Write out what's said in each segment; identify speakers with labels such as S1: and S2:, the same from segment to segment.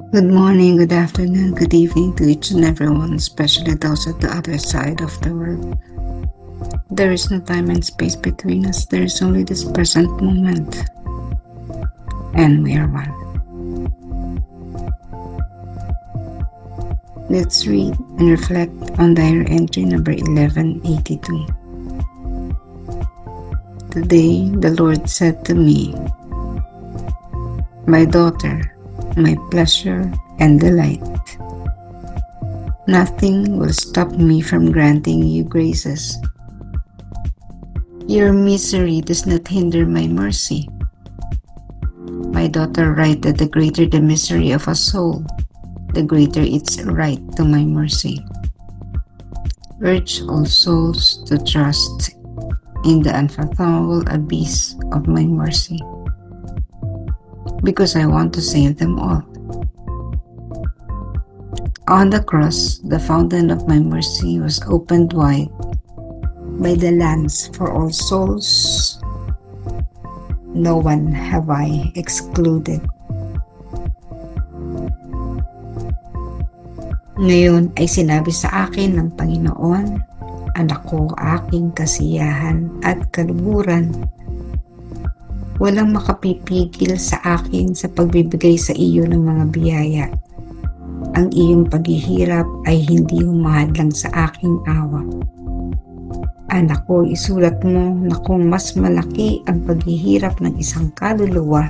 S1: Good morning, good afternoon, good evening to each and everyone, especially those at the other side of the world. There is no time and space between us, there is only this present moment, and we are one. Let's read and reflect on diary entry number 1182. Today, the Lord said to me, "My daughter, my pleasure and delight. Nothing will stop me from granting you graces. Your misery does not hinder my mercy. My daughter, write that the greater the misery of a soul, the greater its right to my mercy. Urge all souls to trust in the unfathomable abyss of my mercy, because I want to save them all. On the cross, the fountain of my mercy was opened wide by the lance for all souls. No one have I excluded." Ngayon ay sinabi sa akin ng Panginoon, "Anak ko, aking kasiyahan at kaluguran. Walang makapipigil sa akin sa pagbibigay sa iyo ng mga biyaya. Ang iyong paghihirap ay hindi humahadlang sa aking awa. Anak ko, isulat mo na kung mas malaki ang paghihirap ng isang kaluluwa,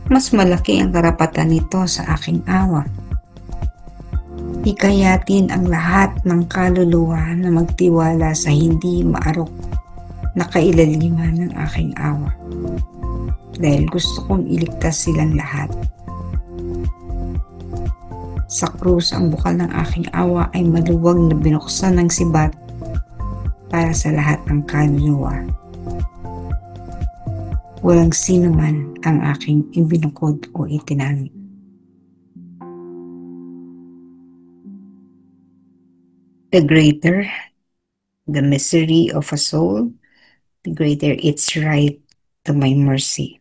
S1: mas malaki ang karapatan nito sa aking awa. Hikayatin ang lahat ng kaluluwa na magtiwala sa hindi maarok na kailaliman ng aking awa, dahil gusto kong iligtas silang lahat. Sa krus, ang bukal ng aking awa ay maluwag na binuksan ng sibat para sa lahat ng kaluluwa. Walang sino man ang aking ibinukod o itinanggi." The greater the misery of a soul, the greater its right to my mercy.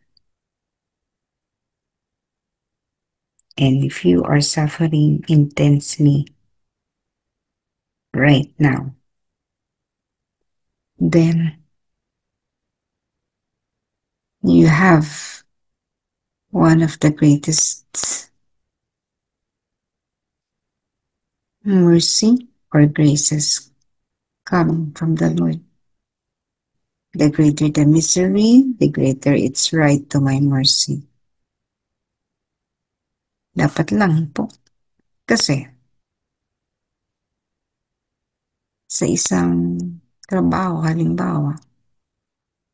S1: And if you are suffering intensely right now, then you have one of the greatest mercy or graces coming from the Lord. The greater the misery, the greater its right to my mercy. Dapat lang po. Kasi sa isang trabaho, halimbawa,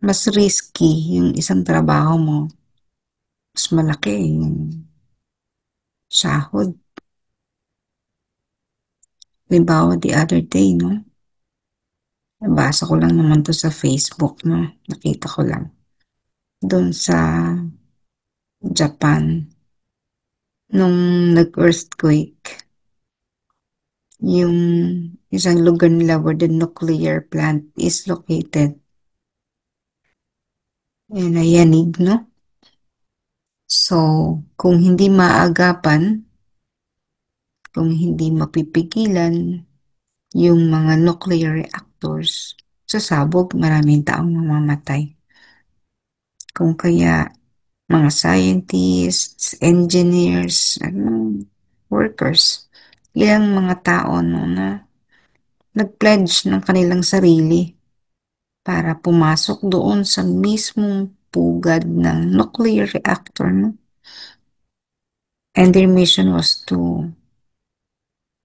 S1: mas risky yung isang trabaho mo, mas malaki yung sahod. Halimbawa, the other day, no? Nabasa ko lang naman to sa Facebook, no? Nakita ko lang. Doon sa Japan, nung nag-earthquake, yung isang lugar nila where the nuclear plant is located, nayanig, no? So, kung hindi maagapan, kung hindi mapipigilan yung mga nuclear reactors, sasabog, maraming taong mamamatay. Kung kaya mga scientists, engineers, workers, ilang mga tao na nag-pledge ng kanilang sarili para pumasok doon sa mismong pugad ng nuclear reactor, no? And their mission was to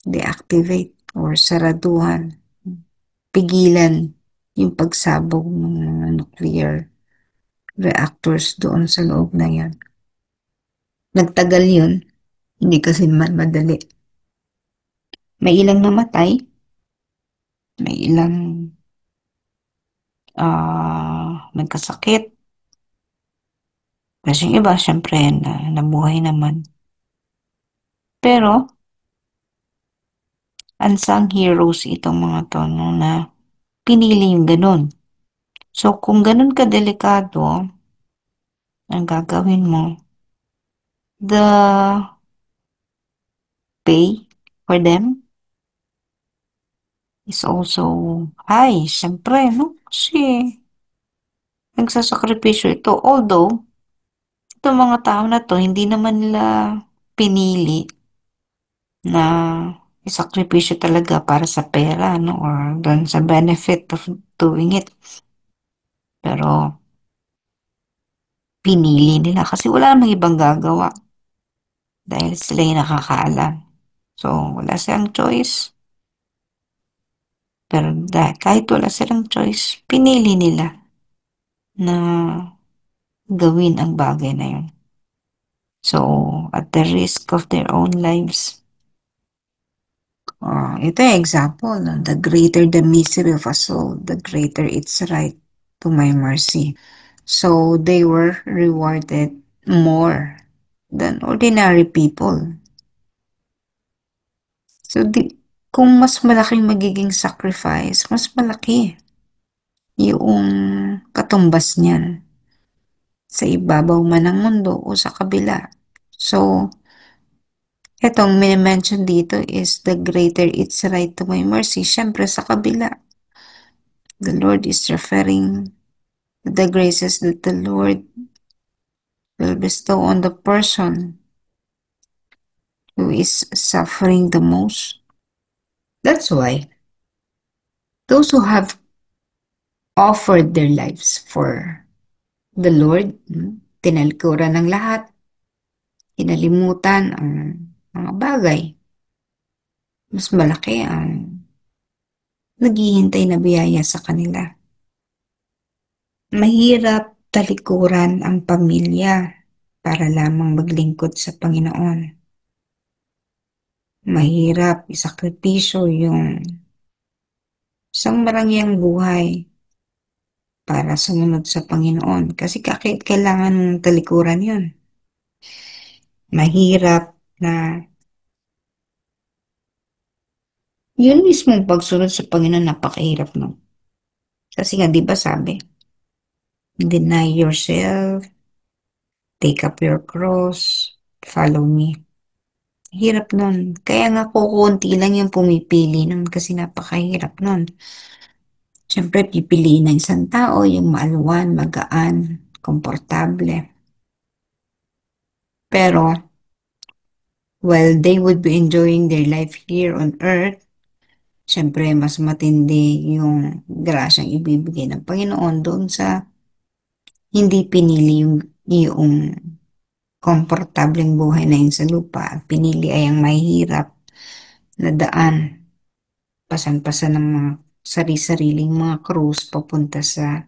S1: deactivate or saraduhan, pigilan yung pagsabog ng mga nuclear reactors doon sa loob na yan. Nagtagal yun, hindi kasi naman madali. May ilang namatay, may ilang nagkasakit. Kasi yung iba, syempre, nabuhay naman. Pero, unsung heroes itong mga to, no, na pinili yung ganun. So, kung ganun kadelikado ang gagawin mo, the pay for them is also high, siyempre, no? Kasi nagsasakripisyo ito. Although, itong mga tao na 'to hindi naman nila pinili na isakripisyo talaga para sa pera 'no or dun sa benefit of doing it. Pero pinili nila kasi wala namang ibang gagawa dahil sila yung nakakaalam. So, wala silang choice. Pero kahit wala silang choice, pinili nila na gawin ang bagay na yun. So, at the risk of their own lives. Ito yung example, no? The greater the misery of a soul, the greater its right to my mercy. So, they were rewarded more than ordinary people. So, kung mas malaking magiging sacrifice, mas malaki yung katumbas niyan sa ibabaw man ng mundo o sa kabila. So, etong mini-mention dito is the greater its right to my mercy. Siyempre sa kabila, the Lord is referring to the graces that the Lord will bestow on the person who is suffering the most. That's why those who have offered their lives for the Lord, tinalikuran ng lahat, kinalimutan ang mga bagay, mas malaki ang naghihintay na biyaya sa kanila. Mahirap talikuran ang pamilya para lamang maglingkod sa Panginoon. Mahirap isakripisyo yung isang marangyang buhay para sumunod sa Panginoon kasi kailangan mong talikuran yun. Mahirap na yun mismong pagsunod sa Panginoon, napakahirap no. Kasi nga, di ba sabi, deny yourself, take up your cross, follow me. Hirap nun. Kaya nga kukunti lang yung pumipili nun kasi napakahirap nun. Siyempre, pipiliin ng isang tao yung maalwan, magaan, komportable. Pero, while they would be enjoying their life here on earth, siyempre, mas matindi yung grasyang ibibigay ng Panginoon doon sa hindi pinili yung komportableng buhay na yun sa lupa. Pinili ay ang mahirap na daan, pasan-pasan ng mga sari-sariling mga krus papunta sa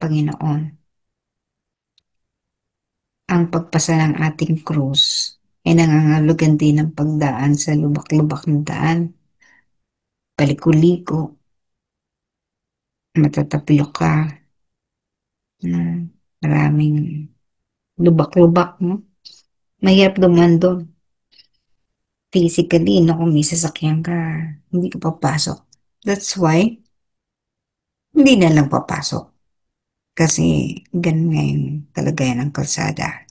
S1: Panginoon. Ang pagpasa ng ating krus ay nangangahulugan din ng pagdaan sa lubak-lubak ng daan, paliko-liko, matatapilok ka, maraming lubak-lubak, no? Mahirap duman doon. Physically, no, kung may sasakyan ka, hindi ka papasok. That's why, hindi na lang papasok. Kasi, ganun nga yung kalagayan ng kalsada.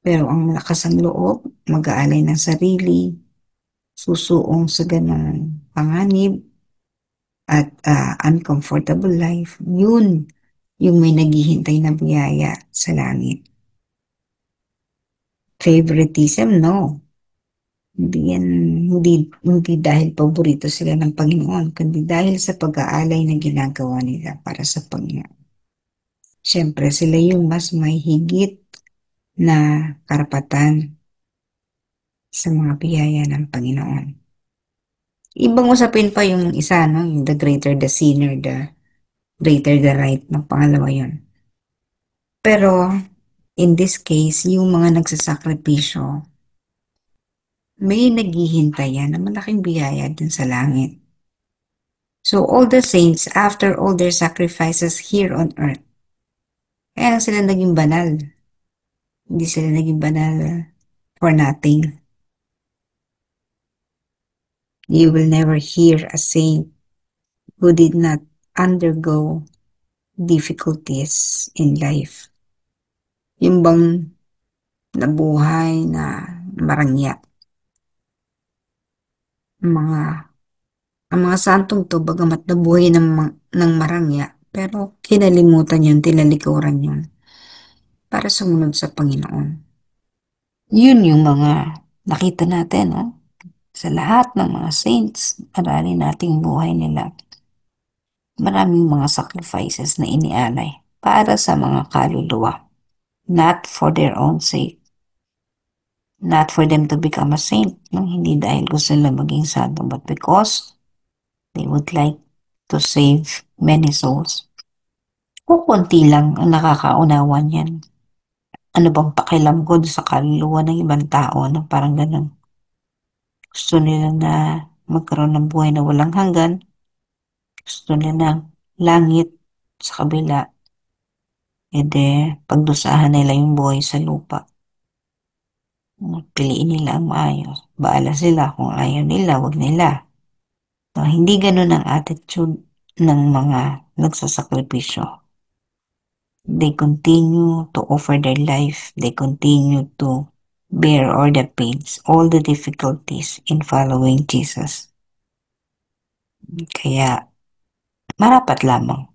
S1: Pero ang lakas ng loob, mag-aalay ng sarili, susuong sa ganong panganib at uncomfortable life, yun yung may naghihintay na biyaya sa langit. Favoritism, no. Hindi yan, hindi dahil paborito sila ng Panginoon, kundi dahil sa pag-aalay na ginagawa nila para sa Panginoon. Siyempre, sila yung mas may higit na karapatan sa mga biyaya ng Panginoon. Ibang usapin pa yung isa, no? Yung the greater the sinner, the greater the right, ng pangalawa yun. Pero, in this case, yung mga nagsasakripisyo, may naghihintay yan na malaking biyaya dun sa langit. So, all the saints, after all their sacrifices here on earth, kaya sila naging banal. Hindi sila naging banal for nothing. You will never hear a saint who did not undergo difficulties in life. Yung bang nabuhay na marangya. Ang mga, ang mga santong to, bagamat nabuhay ng marangya, pero kinalimutan yun, tinalikuran yun para sumunod sa Panginoon. Yun yung mga nakita natin, no? Sa lahat ng mga saints, aralin nating buhay nila. Maraming mga sacrifices na inialay para sa mga kaluluwa, not for their own sake, not for them to become a saint, no? Hindi dahil gusto nila maging santo, but because they would like to save many souls. Kung konti lang ang nakakaunawa niyan. Ano bang pakialam ko sa kaluluwa ng ibang tao na parang ganun. Gusto nila na magkaroon ng buhay na walang hanggan. Gusto nila ng langit sa kabila. E de, pagdusahan nila yung buhay sa lupa. Piliin nila ang maayos. Baala sila kung ayaw nila, wag nila. So, hindi ganun ang attitude ng mga nagsasakripisyo. They continue to offer their life. They continue to bear all the pains, all the difficulties in following Jesus. Kaya marapat lamang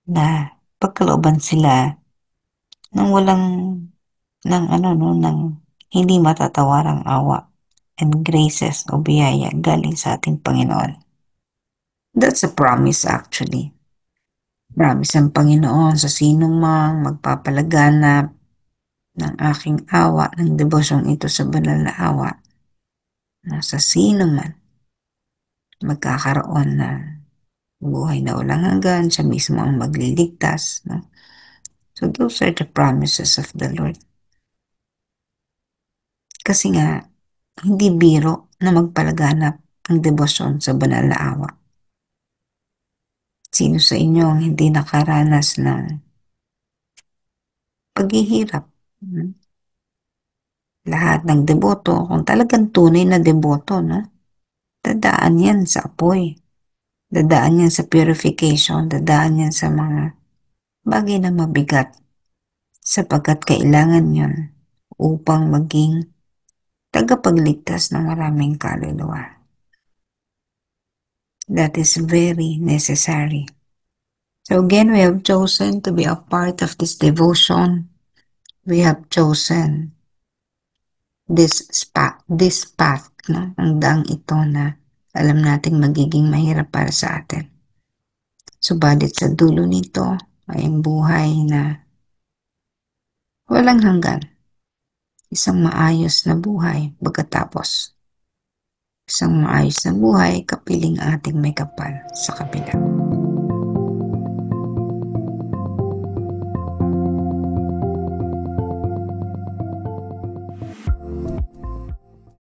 S1: na pagkalooban sila ng walang ng ano no ng hindi matatawarang awa and graces o biyaya galing sa ating Panginoon. That's a promise actually. Promise ang Panginoon sa sinong mang magpapalaganap ng aking awa, ng debosyong ito sa banal na awa, na sa sino man magkakaroon ng buhay na walang hanggan, siya mismo ang magliligtas. No? So those are the promises of the Lord. Kasi nga, hindi biro na magpalaganap ng debosyon sa banal na awa. Sino sa inyo ang hindi nakaranas ng paghihirap? Lahat ng deboto, kung talagang tunay na deboto, no? Dadaan yan sa apoy. Dadaan yan sa purification. Dadaan yan sa mga bagay na mabigat sapagkat kailangan yun upang maging tagapagligtas ng maraming kaluluwa. That is very necessary. So again, we have chosen to be a part of this devotion. We have chosen this path, no? Ang daang ito na alam nating magiging mahirap para sa atin. Subalit sa dulo nito ay ang buhay na walang hanggan. Isang maayos na buhay pagkatapos. Isang maayos na buhay kapiling ating may kapal sa kabila.